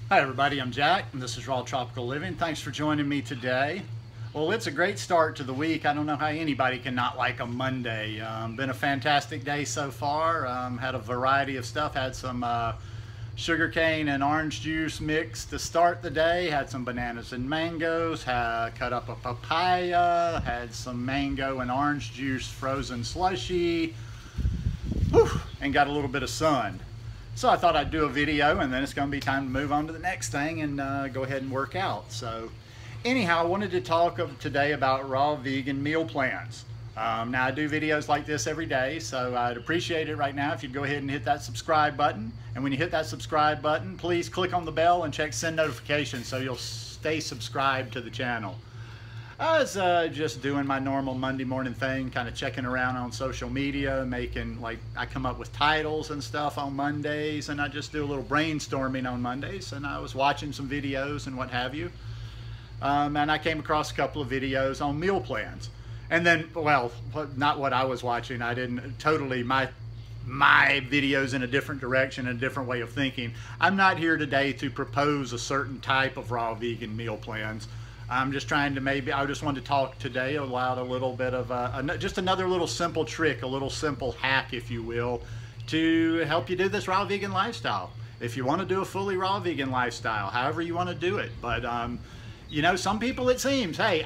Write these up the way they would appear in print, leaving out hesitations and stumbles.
Hi everybody, I'm Jack and this is Raw Tropical Living. Thanks for joining me today. Well, it's a great start to the week. I don't know how anybody can not like a Monday. Been a fantastic day so far. Had a variety of stuff. Had some sugarcane and orange juice mix to start the day. Had some bananas and mangoes. Cut up a papaya. Had some mango and orange juice frozen slushy. Whew, and got a little bit of sun. So I thought I'd do a video and then it's going to be time to move on to the next thing and go ahead and work out. So anyhow, I wanted to talk today about raw vegan meal plans. Now I do videos like this every day, so I'd appreciate it right now if you'd go ahead and hit that subscribe button. And when you hit that subscribe button, please click on the bell and check send notifications so you'll stay subscribed to the channel. I was just doing my normal Monday morning thing, kind of checking around on social media, I come up with titles and stuff on Mondays, and I just do a little brainstorming on Mondays, and I was watching some videos and what have you. And I came across a couple of videos on meal plans. And then, well, not what I was watching. I didn't totally, my videos in a different direction, a different way of thinking. I'm not here today to propose a certain type of raw vegan meal plans. I'm just trying to I just wanted to talk today about a little bit of just another little simple trick, a little simple hack, if you will, to help you do this raw vegan lifestyle. If you want to do a fully raw vegan lifestyle, however you want to do it. But, you know, some people it seems, hey,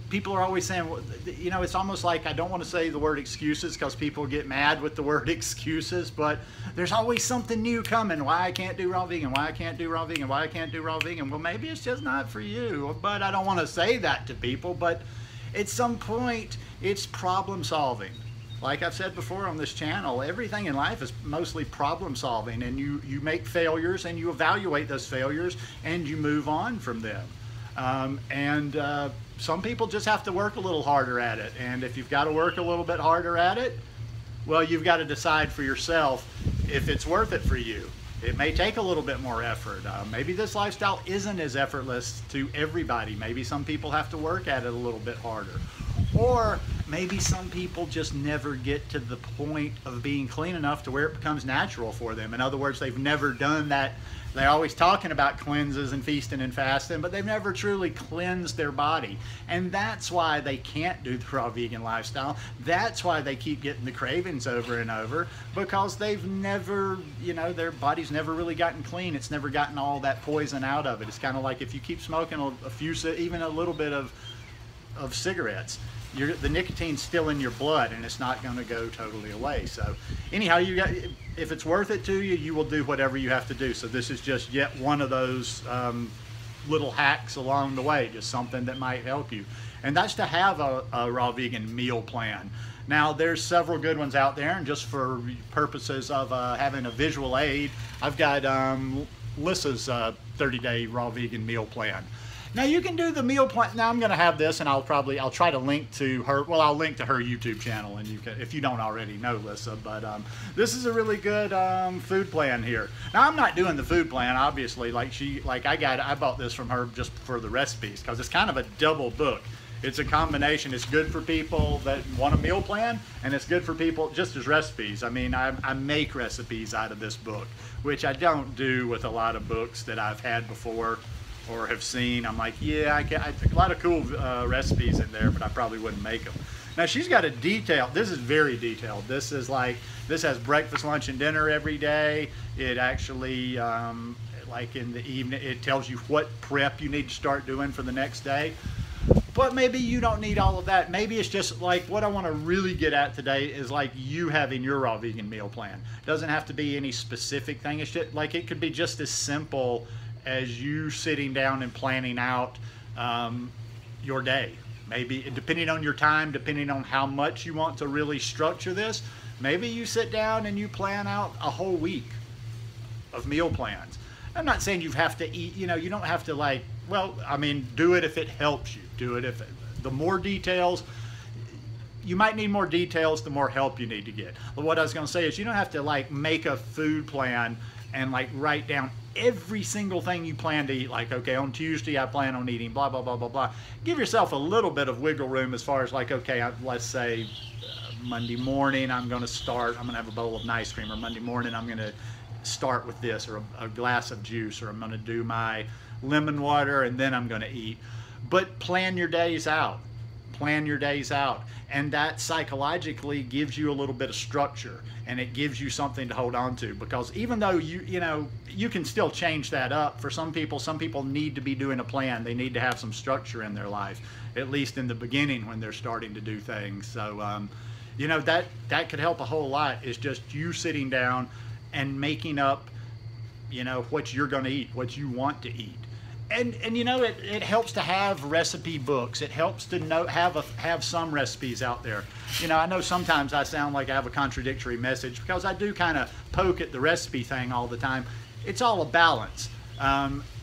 people are always saying, you know, it's almost like I don't want to say the word excuses because people get mad with the word excuses, but there's always something new coming. Why I can't do raw vegan, why I can't do raw vegan, why I can't do raw vegan. Well, maybe it's just not for you, but I don't want to say that to people, but at some point it's problem solving. Like I've said before on this channel, everything in life is mostly problem solving, and you make failures and you evaluate those failures and you move on from them. Some people just have to work a little harder at it, and if you've got to work a little bit harder at it, well, you've got to decide for yourself if it's worth it for you. It may take a little bit more effort. Maybe this lifestyle isn't as effortless to everybody. Maybe some people have to work at it a little bit harder. Or maybe some people just never get to the point of being clean enough to where it becomes natural for them. In other words, they've never done that. They're always talking about cleanses and feasting and fasting, but they've never truly cleansed their body. And that's why they can't do the raw vegan lifestyle. That's why they keep getting the cravings over and over, because they've never, you know, their body's never really gotten clean. It's never gotten all that poison out of it. It's kind of like if you keep smoking a few, even a little bit of cigarettes, the nicotine's still in your blood and it's not going to go totally away. So anyhow, if it's worth it to you, you will do whatever you have to do. So this is just yet one of those little hacks along the way, just something that might help you. And that's to have a raw vegan meal plan. Now there's several good ones out there, and just for purposes of having a visual aid, I've got Lissa's 30-day raw vegan meal plan. Now you can do the meal plan. Now I'm going to have this, and I'll try to link to her. Well, I'll link to her YouTube channel, and you can, if you don't already know Lissa. But this is a really good food plan here. Now I'm not doing the food plan, obviously. I bought this from her just for the recipes, because it's kind of a double book. It's a combination. It's good for people that want a meal plan, and it's good for people just as recipes. I mean, I make recipes out of this book, which I don't do with a lot of books that I've had before or have seen. I'm like, yeah, I a lot of cool recipes in there, but I probably wouldn't make them. Now she's got a detailed, this is very detailed. This has breakfast, lunch, and dinner every day. It actually, like in the evening, it tells you what prep you need to start doing for the next day. But maybe you don't need all of that. Maybe it's just like, what I want to really get at today is like you having your raw vegan meal plan. It doesn't have to be any specific thing. It's just like, it could be just as simple as you sitting down and planning out your day. Maybe depending on your time, depending on how much you want to really structure this, maybe you sit down and you plan out a whole week of meal plans. I'm not saying you have to eat, you know, you don't have to like, well, I mean, do it if it helps you. Do it if the more details, you might need more details, the more help you need to get. But what I was going to say is you don't have to like make a food plan and like write down every single thing you plan to eat. Like, okay, on Tuesday I plan on eating blah, blah, blah, blah, blah. Give yourself a little bit of wiggle room as far as like, okay, let's say Monday morning I'm going to have a bowl of ice cream, or Monday morning I'm going to start with this, or a glass of juice, or I'm going to do my lemon water and then I'm going to eat. But plan your days out. Plan your days out. And that psychologically gives you a little bit of structure, and it gives you something to hold on to, because even though you can still change that up for some people need to be doing a plan. They need to have some structure in their life, at least in the beginning when they're starting to do things. So that could help a whole lot, is just you sitting down and making up what you're going to eat, what you want to eat. And it helps to have recipe books. It helps to have some recipes out there. I know sometimes I sound like I have a contradictory message, because I do kind of poke at the recipe thing all the time. It's all a balance.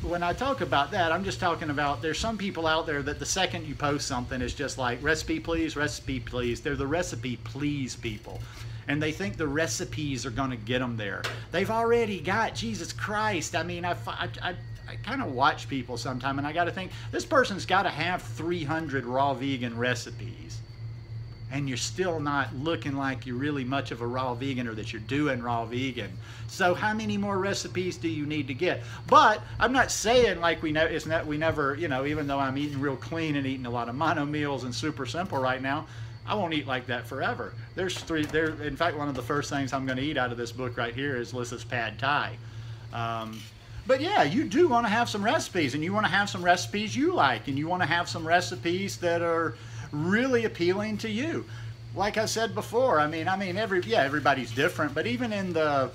When I talk about that, I'm just talking about, there's some people out there that the second you post something, is just like, recipe please, recipe please. They're the recipe please people. And they think the recipes are going to get them there. They've already got, Jesus Christ. I mean, I kind of watch people sometime, and I got to think, this person's got to have 300 raw vegan recipes, and you're still not looking like you're really much of a raw vegan, or that you're doing raw vegan. So how many more recipes do you need to get? But I'm not saying like we never, even though I'm eating real clean and eating a lot of mono meals and super simple right now, I won't eat like that forever. In fact, one of the first things I'm going to eat out of this book right here is Lissa's Pad Thai. But yeah, you do want to have some recipes, and you want to have some recipes you like, and you want to have some recipes that are really appealing to you. Like I said before, I mean, everybody's different, but even in the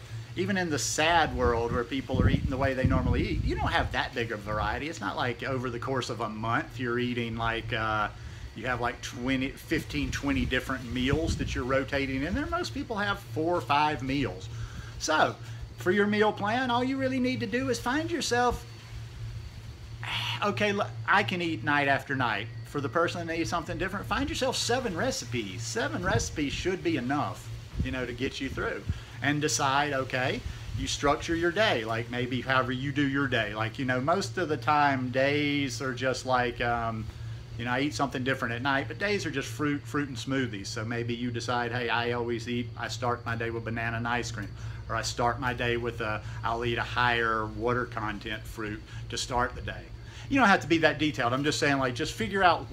sad world where people are eating the way they normally eat, you don't have that big of a variety. It's not like over the course of a month you're eating like you have like 15, 20 different meals that you're rotating in there. Most people have 4 or 5 meals. So for your meal plan, all you really need to do is find yourself, okay, I can eat night after night. For the person that needs something different, find yourself 7 recipes. 7 recipes should be enough, to get you through. And decide, okay, you structure your day, like maybe however you do your day. Like, most of the time days are just like, I eat something different at night, but days are just fruit and smoothies. So maybe you decide, hey, I start my day with banana and ice cream. Or I start my day with I'll eat a higher water content fruit to start the day. You don't have to be that detailed. I'm just saying, like, just figure out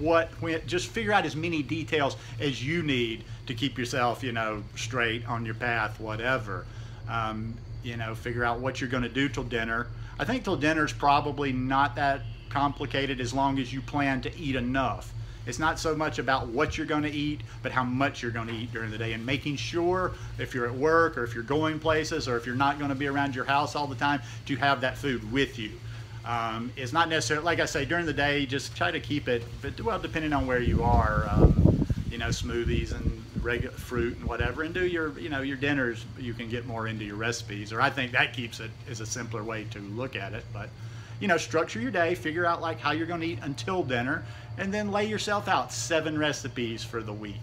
just figure out as many details as you need to keep yourself, straight on your path, whatever. Figure out what you're going to do till dinner. I think till dinner's probably not that complicated, as long as you plan to eat enough. It's not so much about what you're going to eat, but how much you're going to eat during the day, and making sure if you're at work, or if you're going places, or if you're not going to be around your house all the time, to have that food with you. It's not necessarily, like I say, during the day, just try to keep it, but well, depending on where you are, smoothies and regular fruit and whatever, and do your dinners. You can get more into your recipes, or I think that keeps it as a simpler way to look at it. But structure your day, figure out like how you're going to eat until dinner, and then lay yourself out 7 recipes for the week.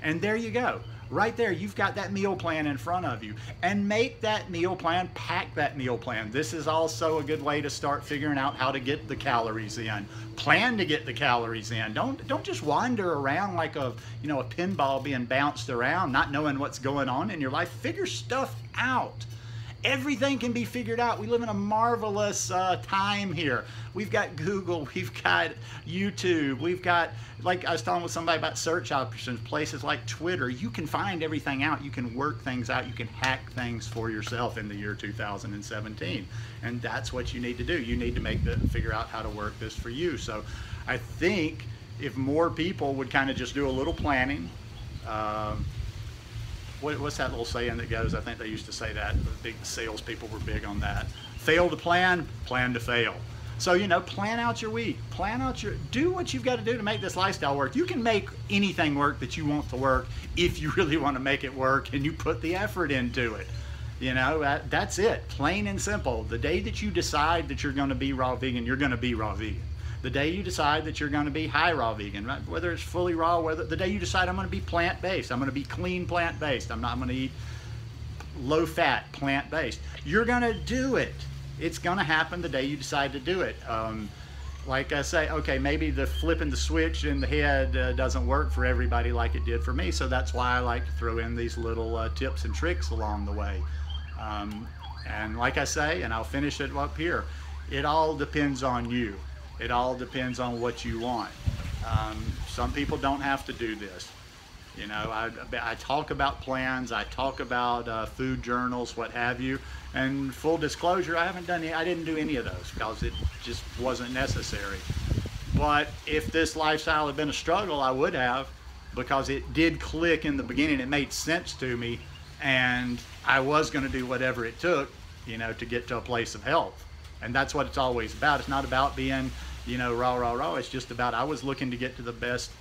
And there you go. Right there, you've got that meal plan in front of you. And make that meal plan, pack that meal plan. This is also a good way to start figuring out how to get the calories in. Plan to get the calories in. Don't just wander around like a pinball being bounced around, not knowing what's going on in your life. Figure stuff out. Everything can be figured out. We live in a marvelous time here. We've got Google, we've got YouTube, we've got, like I was talking with somebody about search options, places like Twitter. You can find everything out. You can work things out. You can hack things for yourself in the year 2017. And that's what you need to do. You need to figure out how to work this for you. So I think if more people would kind of just do a little planning, what's that little saying that goes? I think they used to say that. The big salespeople were big on that. Fail to plan, plan to fail. So, plan out your week. Do what you've got to do to make this lifestyle work. You can make anything work that you want to work if you really want to make it work and you put the effort into it. That's it. Plain and simple. The day that you decide that you're going to be raw vegan, you're going to be raw vegan. The day you decide that you're going to be high raw vegan, right? Whether it's fully raw, the day you decide I'm going to be plant-based, I'm going to be clean plant-based, I'm going to eat low-fat plant-based, you're going to do it. It's going to happen the day you decide to do it. Like I say, okay, maybe the flipping the switch in the head doesn't work for everybody like it did for me, so that's why I like to throw in these little tips and tricks along the way. And like I say, and I'll finish it up here, it all depends on you. It all depends on what you want. Some people don't have to do this. You know, I talk about plans, I talk about food journals, what have you. And full disclosure, I didn't do any of those because it just wasn't necessary. But if this lifestyle had been a struggle, I would have, because it did click in the beginning. It made sense to me, and I was going to do whatever it took, you know, to get to a place of health. And that's what it's always about. It's not about being, you know, raw. It's just about, I was looking to get to the best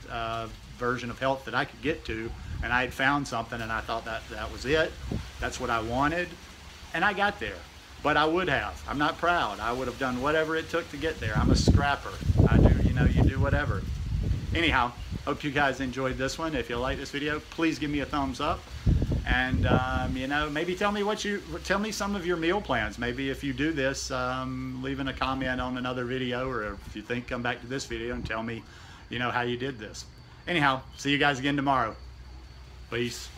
version of health that I could get to, and I had found something, and I thought that was it. That's what I wanted, and I got there. But I would have. I'm not proud. I would have done whatever it took to get there. I'm a scrapper. I do, you know, you do whatever. Anyhow, hope you guys enjoyed this one. If you like this video, please give me a thumbs up. And you know, maybe tell me some of your meal plans. Maybe if you do this, leaving a comment on another video, or if you think, come back to this video and tell me, you know, how you did this. Anyhow, see you guys again tomorrow. Peace.